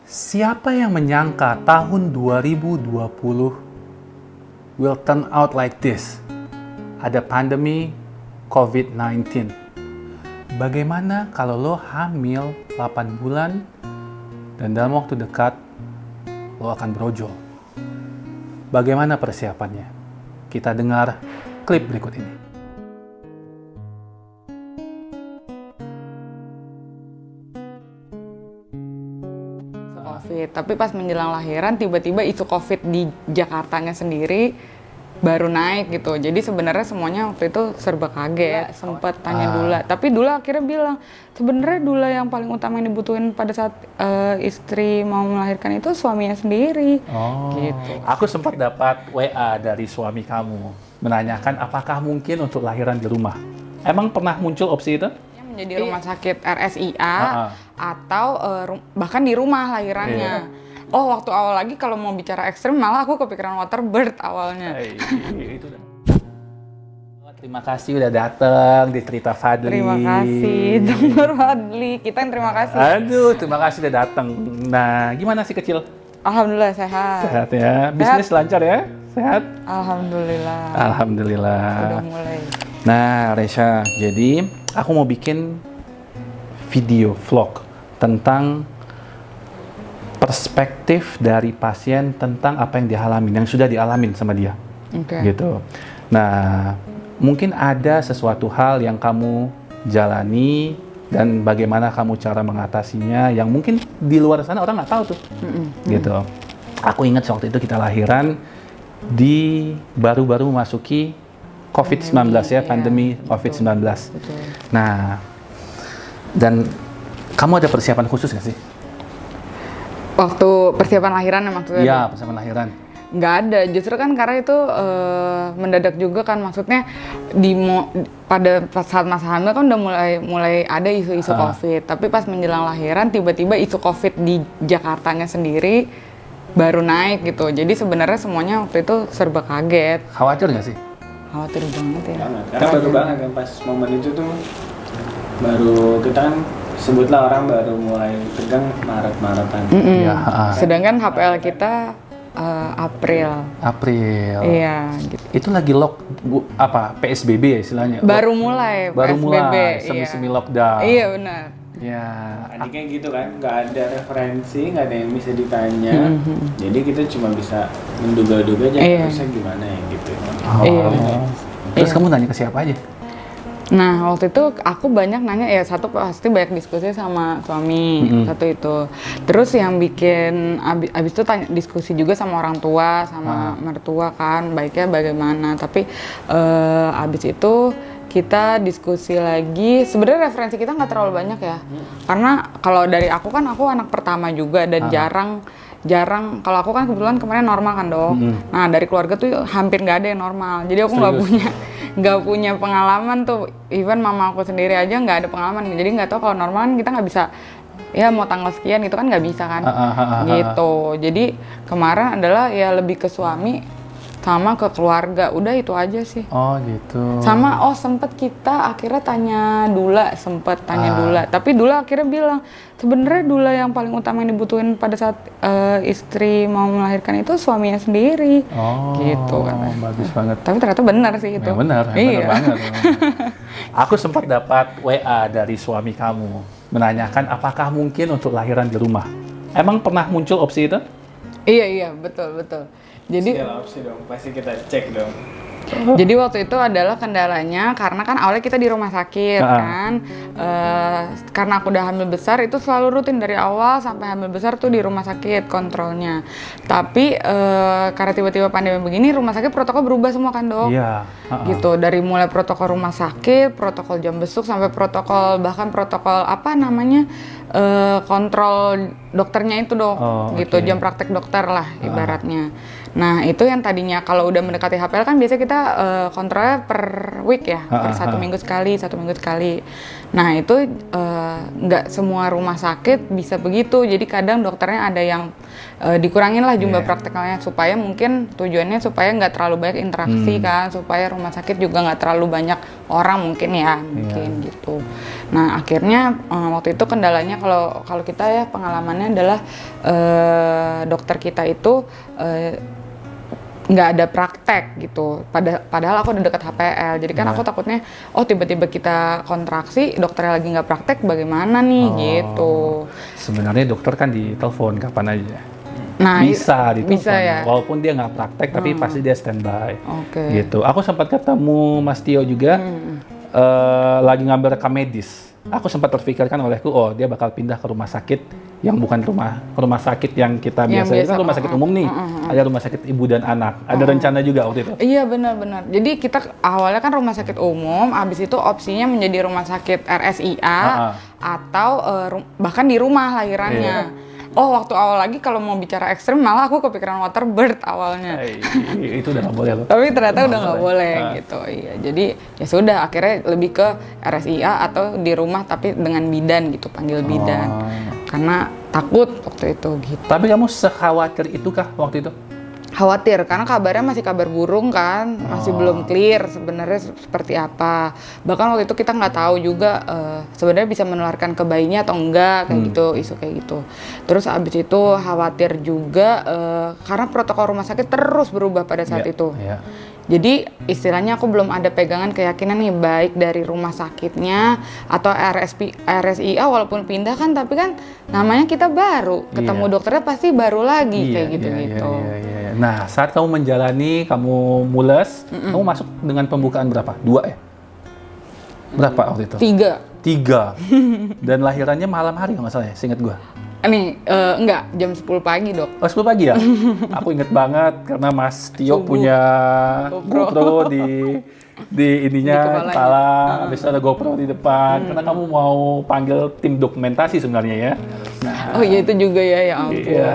Siapa yang menyangka tahun 2020 will turn out like this? Ada pandemi COVID-19. Bagaimana kalau lo hamil 8 bulan dan dalam waktu dekat lo akan brojol? Bagaimana persiapannya? Kita dengar klip berikut ini. COVID. Tapi pas menjelang lahiran tiba-tiba isu COVID di Jakartanya sendiri baru naik gitu. Jadi sebenarnya semuanya waktu itu serba kaget. Sempat tanya Dula, tapi Dula akhirnya bilang sebenarnya Dula yang paling utama yang dibutuhin pada saat istri mau melahirkan itu suaminya sendiri. Gitu. Aku sempat dapat WA dari suami kamu menanyakan apakah mungkin untuk lahiran di rumah. Emang pernah muncul opsi itu? Menjadi rumah sakit RSIA atau bahkan di rumah lahirannya. Oh, waktu awal lagi kalau mau bicara ekstrim malah aku kepikiran waterbird awalnya. Itu terima kasih udah datang di Cerita Fadli. Terima kasih, Dr. Fadli. Kita yang terima kasih. Aduh, terima kasih udah datang. Nah, gimana sih kecil? Alhamdulillah sehat. Sehat ya? Bisnis lancar ya? Sehat? Alhamdulillah. Alhamdulillah. Udah mulai. Nah, Resha, jadi aku mau bikin video vlog tentang perspektif dari pasien tentang apa yang dialamin, yang sudah dialamin sama dia. Gitu. Nah, mungkin ada sesuatu hal yang kamu jalani dan bagaimana kamu cara mengatasinya yang mungkin di luar sana orang nggak tahu tuh. Gitu. Aku ingat waktu itu kita lahiran di baru-baru memasuki COVID-19 ya, pandemi COVID-19. Betul. Nah, dan kamu ada persiapan khusus nggak sih? Waktu persiapan lahiran maksudnya? Iya, persiapan lahiran. Nggak ada, justru kan karena itu mendadak juga kan, maksudnya pada saat masa hamil kan udah mulai ada isu-isu COVID. Tapi pas menjelang lahiran tiba-tiba isu COVID di Jakartanya sendiri baru naik gitu. Jadi sebenarnya semuanya waktu itu serba kaget. Khawatir nggak sih? Khawatir banget ya. Karena baru banget kan pas momen itu tuh baru kita kan sebutlah orang baru mulai tegang Maret-Maratan. Ya, Sedangkan HPL kita April. Iya, gitu. Itu lagi PSBB ya istilahnya? Baru mulai PSBB, semi-semi lockdown. Iya benar. Ya. Adiknya gitu kan, nggak ada referensi, nggak ada yang bisa ditanya. Jadi kita cuma bisa menduga-duga aja harusnya gimana ya gitu. Terus kamu nanya ke siapa aja? Nah, waktu itu aku banyak nanya, ya satu pasti banyak diskusi sama suami, satu itu. Terus yang bikin, abis itu diskusi juga sama orang tua, sama mertua kan, baiknya bagaimana. Tapi abis itu kita diskusi lagi, sebenarnya referensi kita nggak terlalu banyak ya. Karena kalau dari aku kan, aku anak pertama juga dan jarang, kalau aku kan kebetulan kemarin normal kan dok. Nah dari keluarga tuh hampir nggak ada yang normal. Jadi aku nggak punya pengalaman tuh. Even mama aku sendiri aja nggak ada pengalaman. Jadi nggak tahu kalau normal kan kita nggak bisa. Ya mau tanggal sekian gitu kan nggak bisa kan. Gitu. Jadi kemarin adalah ya lebih ke suami sama ke keluarga, udah itu aja sih. Oh gitu. Sama sempet kita akhirnya tanya Dula, tapi Dula akhirnya bilang sebenarnya Dula yang paling utama yang dibutuhin pada saat istri mau melahirkan itu suaminya sendiri. Gitu kan. Bagus banget. Tapi ternyata benar sih itu. Ya, benar iya. Banget. Aku sempat dapat WA dari suami kamu menanyakan apakah mungkin untuk lahiran di rumah. Emang pernah muncul opsi itu? Iya, betul. Jadi segala opsi dong, pasti kita cek dong. Jadi waktu itu adalah kendalanya karena kan awalnya kita di rumah sakit kan, karena aku udah hamil besar itu selalu rutin dari awal sampai hamil besar tuh di rumah sakit kontrolnya. Tapi karena tiba-tiba pandemi begini rumah sakit protokol berubah semua kan dok. Iya. Gitu, dari mulai protokol rumah sakit, protokol jam besuk sampai protokol kontrol dokternya itu dok, gitu jam praktek dokter lah ibaratnya. Nah itu yang tadinya kalau udah mendekati HPL kan biasanya kita kontrolnya per week ya, per 1 minggu sekali. Nah itu nggak semua rumah sakit bisa begitu. Jadi kadang dokternya ada yang dikurangin lah jumlah praktikalnya supaya mungkin tujuannya supaya nggak terlalu banyak interaksi kan, supaya rumah sakit juga nggak terlalu banyak orang mungkin gitu. Nah akhirnya waktu itu kendalanya kalau kita ya pengalamannya adalah dokter kita itu nggak ada praktek gitu. Padahal aku udah dekat HPL, jadi kan aku takutnya tiba-tiba kita kontraksi, dokternya lagi nggak praktek, bagaimana nih gitu. Sebenarnya dokter kan ditelepon kapan aja. Nah, bisa ditelepon, bisa ya? Walaupun dia nggak praktek, tapi pasti dia standby. Oke. Gitu. Aku sempat ketemu Mas Tio juga, lagi ngambil rekam medis. Aku sempat terpikirkan olehku, dia bakal pindah ke rumah sakit yang bukan rumah sakit yang kita biasa kan rumah sakit umum nih. Ada rumah sakit ibu dan anak. Ada rencana juga waktu itu. Iya benar-benar. Jadi kita awalnya kan rumah sakit umum, habis itu opsinya menjadi rumah sakit RSIA atau bahkan di rumah lahirannya. Waktu awal lagi kalau mau bicara ekstrim malah aku kepikiran Waterbird awalnya. Itu udah nggak boleh loh. Tapi ternyata udah nggak boleh gitu. Iya. Jadi ya sudah akhirnya lebih ke RSIA atau di rumah tapi dengan bidan gitu, panggil bidan. Karena takut waktu itu gitu. Tapi kamu sekhawatir itukah waktu itu? Khawatir karena kabarnya masih kabar burung kan, masih belum clear sebenarnya seperti apa. Bahkan waktu itu kita nggak tahu juga sebenarnya bisa menularkan ke bayinya atau enggak kayak gitu, isu kayak gitu. Terus abis itu khawatir juga karena protokol rumah sakit terus berubah pada saat itu. Jadi istilahnya aku belum ada pegangan keyakinan nih baik dari rumah sakitnya atau RSIA walaupun pindah kan, tapi kan namanya kita baru ketemu dokternya pasti baru lagi kayak gitu-gitu. Nah saat kamu menjalani, kamu mules, kamu masuk dengan pembukaan berapa? 2 ya? Berapa waktu itu? 3. Dan lahirannya malam hari nggak salah ya, seingat gue. Nih, enggak, jam 10 pagi dok. 10 pagi ya? Aku inget banget karena Mas Tio punya GoPro di ininya, di kepala, habis ada GoPro di depan, karena kamu mau panggil tim dokumentasi sebenarnya ya. Nah, iya itu juga ya ampun. Iya.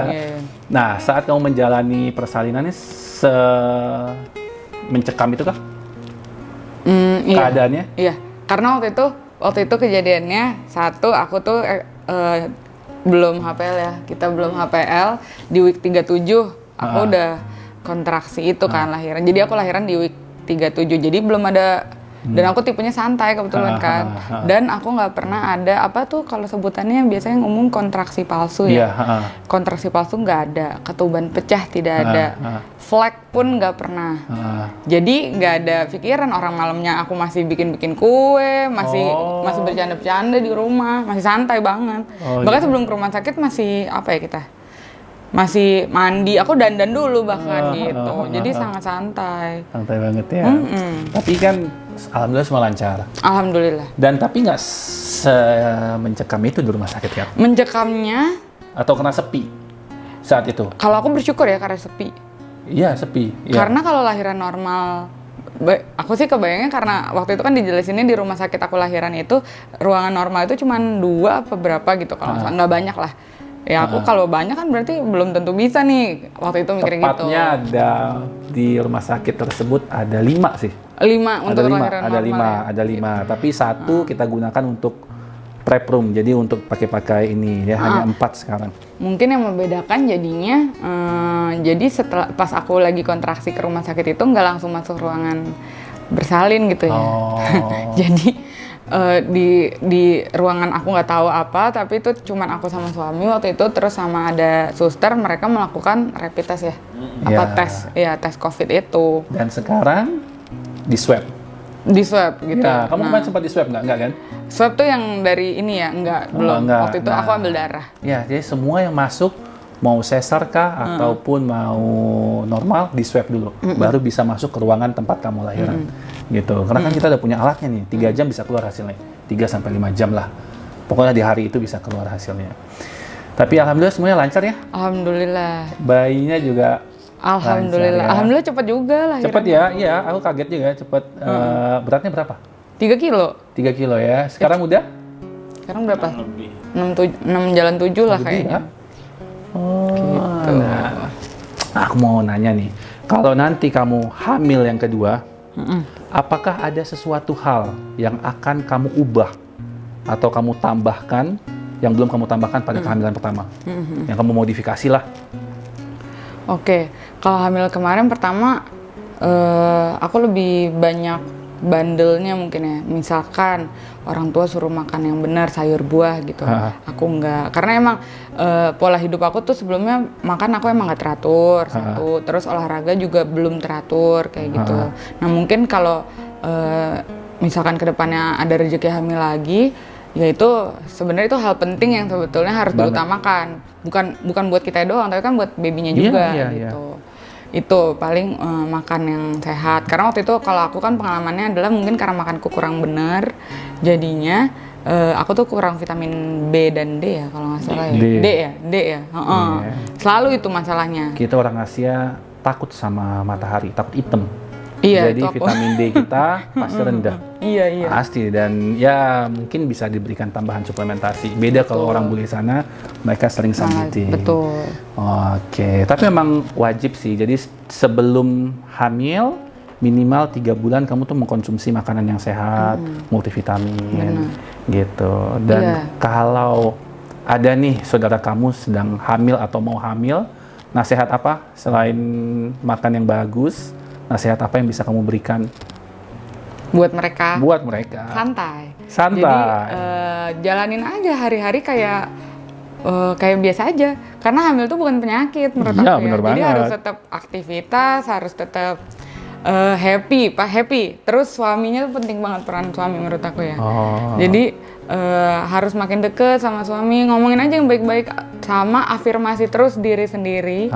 Nah, saat kamu menjalani persalinannya mencekam itu kah? Keadaannya? Iya, karena waktu itu kejadiannya aku tuh belum HPL ya, kita belum HPL di week 37 aku udah kontraksi itu kan lahiran. Jadi aku lahiran di week 37, jadi belum ada dan aku tipenya santai kebetulan kan. Dan aku nggak pernah ada apa tuh kalau sebutannya biasanya ngomong kontraksi palsu ya. Kontraksi palsu nggak ada, ketuban pecah tidak ada, flag pun nggak pernah. Jadi nggak ada pikiran orang malamnya aku masih bikin kue, masih bercanda-bercanda di rumah, masih santai banget. Bahkan sebelum ke rumah sakit masih masih mandi, aku dandan dulu bahkan gitu. Jadi sangat santai. Santai banget ya. Tapi kan alhamdulillah semua lancar. Alhamdulillah. Dan tapi nggak mencekam itu di rumah sakit kan? Mencekamnya atau kena sepi saat itu? Kalau aku bersyukur ya karena sepi. Iya, sepi. Ya. Karena kalau lahiran normal, aku sih kebayangnya karena waktu itu kan dijelasinnya di rumah sakit aku lahiran itu ruangan normal itu cuma 2 apa berapa gitu kalau nggak banyak lah. Ya aku kalau banyak kan berarti belum tentu bisa nih waktu itu mikirnya gitu. Tepatnya ada di rumah sakit tersebut ada 5 sih. 5 untuk lahiran normal. Ada 5. Tapi 1 kita gunakan untuk prep room, jadi untuk pakai ini ya hanya 4 sekarang. Mungkin yang membedakan jadinya, jadi setelah pas aku lagi kontraksi ke rumah sakit itu nggak langsung masuk ruangan bersalin gitu ya. Jadi di ruangan aku nggak tahu apa, tapi itu cuman aku sama suami waktu itu, terus sama ada suster, mereka melakukan rapid test ya, tes COVID itu. Dan sekarang di swab gitu. Ya, kamu kemarin sempat di swab nggak kan? Swab tuh yang dari ini ya, belum. Waktu itu aku ambil darah. Ya, jadi semua yang masuk mau sesar kah ataupun mau normal di swab dulu, baru bisa masuk ke ruangan tempat kamu lahiran. Gitu. Karena kan kita udah punya alatnya nih, 3 jam bisa keluar hasilnya. 3-5 jam lah. Pokoknya di hari itu bisa keluar hasilnya. Tapi alhamdulillah semuanya lancar ya? Alhamdulillah. Bayinya juga alhamdulillah. Lancar, ya? Alhamdulillah cepat juga lahiran. Cepat ya? Iya, aku kaget juga cepat. Beratnya berapa? 3 kilo. 3 kilo ya. Sekarang udah? Sekarang berapa? 6 jalan 7 lah kayaknya. Gitu. Nah, aku mau nanya nih. Kalau nanti kamu hamil yang kedua, apakah ada sesuatu hal yang akan kamu ubah atau kamu tambahkan yang belum kamu tambahkan pada kehamilan pertama? Yang kamu modifikasi lah. Oke, kalau hamil kemarin pertama aku lebih banyak bandelnya mungkin ya. Misalkan orang tua suruh makan yang benar, sayur buah gitu. Aku enggak, karena emang pola hidup aku tuh sebelumnya makan aku emang nggak teratur satu, terus olahraga juga belum teratur kayak gitu. Nah mungkin kalau misalkan kedepannya ada rezeki hamil lagi, ya itu sebenarnya itu hal penting yang sebetulnya harus diutamakan. Bukan buat kita doang, tapi kan buat babynya juga gitu. Itu paling makan yang sehat, karena waktu itu kalau aku kan pengalamannya adalah mungkin karena makanku kurang benar, jadinya aku tuh kurang vitamin B dan D ya kalau nggak salah ya. D ya. Selalu itu masalahnya. Kita orang Asia takut sama matahari, takut hitam. Iya, jadi vitamin D kita pasti rendah. Iya. Pasti, dan ya mungkin bisa diberikan tambahan suplementasi. Beda kalau orang bule sana, mereka sering sunbathing. Betul. Oke, tapi memang wajib sih. Jadi sebelum hamil minimal 3 bulan kamu tuh mengkonsumsi makanan yang sehat, multivitamin, gitu. Dan kalau ada nih saudara kamu sedang hamil atau mau hamil, nasihat apa selain makan yang bagus? Nasihat apa yang bisa kamu berikan buat mereka? Buat mereka. Santai. Jadi jalanin aja hari-hari kayak biasa aja. Karena hamil tuh bukan penyakit menurut aku ya. Bener Jadi banget. harus tetap aktivitas, harus tetap happy. Terus suaminya tuh penting banget, peran suami menurut aku ya. Jadi harus makin deket sama suami, ngomongin aja yang baik-baik, sama afirmasi terus diri sendiri.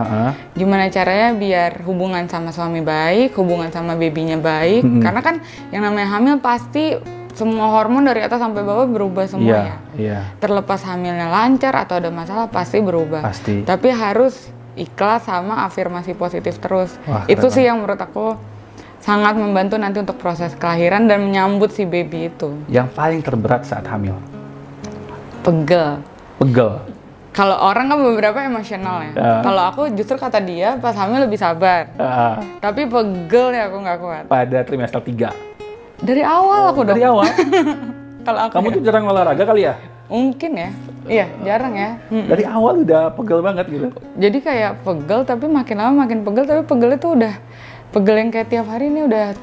Gimana caranya biar hubungan sama suami baik, hubungan sama babynya baik. Karena kan yang namanya hamil pasti semua hormon dari atas sampai bawah berubah semua ya. Terlepas hamilnya lancar atau ada masalah pasti berubah. Pasti. Tapi harus ikhlas sama afirmasi positif terus. Wah, itu sih yang menurut aku sangat membantu nanti untuk proses kelahiran dan menyambut si baby itu. Yang paling terberat saat hamil? Pegel. Kalau orang kan beberapa emosional ya. Kalau aku justru kata dia pas hamil lebih sabar. Tapi pegel ya aku nggak kuat. Pada trimester 3? Dari awal aku Dari awal? Kalau aku Kamu tuh jarang olahraga kali ya? mungkin ya. Iya, jarang ya. Dari awal udah pegel banget gitu? Jadi kayak pegel tapi makin lama makin pegel, tapi pegelnya tuh udah pegel yang kayak tiap hari ini udah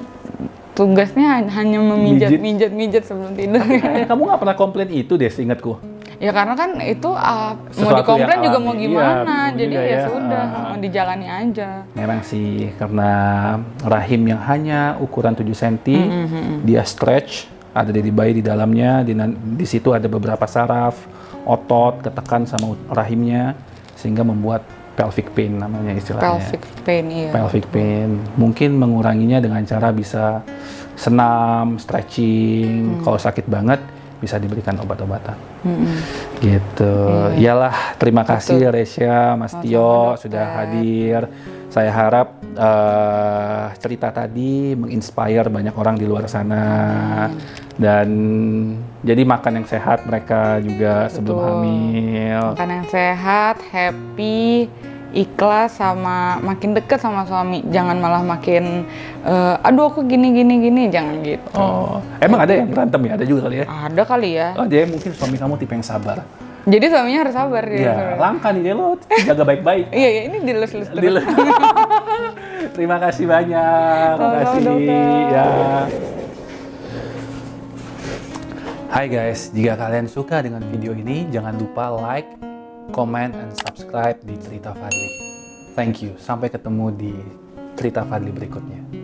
tugasnya hanya memijat sebelum tidur. Kamu nggak pernah komplain itu deh, seingatku. Ya karena kan itu mau Sesuatu dikomplain yang juga mau gimana, jadi juga ya sudah dijalani aja. Memang sih, karena rahim yang hanya ukuran 7 cm, dia stretch, ada dari bayi di dalamnya, di situ ada beberapa saraf, otot, ketekan sama rahimnya, sehingga membuat pelvic pain namanya istilahnya. Pelvic pain, iya. Pelvic pain. Mungkin menguranginya dengan cara bisa senam, stretching. Kalau sakit banget, bisa diberikan obat-obatan. Gitu. Iyalah, terima kasih Resya, Mas Tio sudah hadir. Saya harap cerita tadi menginspire banyak orang di luar sana. Dan jadi makan yang sehat mereka juga sebelum hamil. Makan yang sehat, happy, ikhlas, sama makin deket sama suami. Jangan malah makin aduh aku gini, jangan gitu. Emang ada yang berantem ya? Ada juga kali ya? Ada kali ya. Dia mungkin suami kamu tipe yang sabar. Jadi suaminya harus sabar gitu. Iya, langka nih lo, jaga baik-baik. Iya, ini dilus-lus terus. Terima kasih banyak. Terima kasih. Ya. Hai guys, jika kalian suka dengan video ini, jangan lupa like, comment, and subscribe di Cerita Fadli. Thank you. Sampai ketemu di Cerita Fadli berikutnya.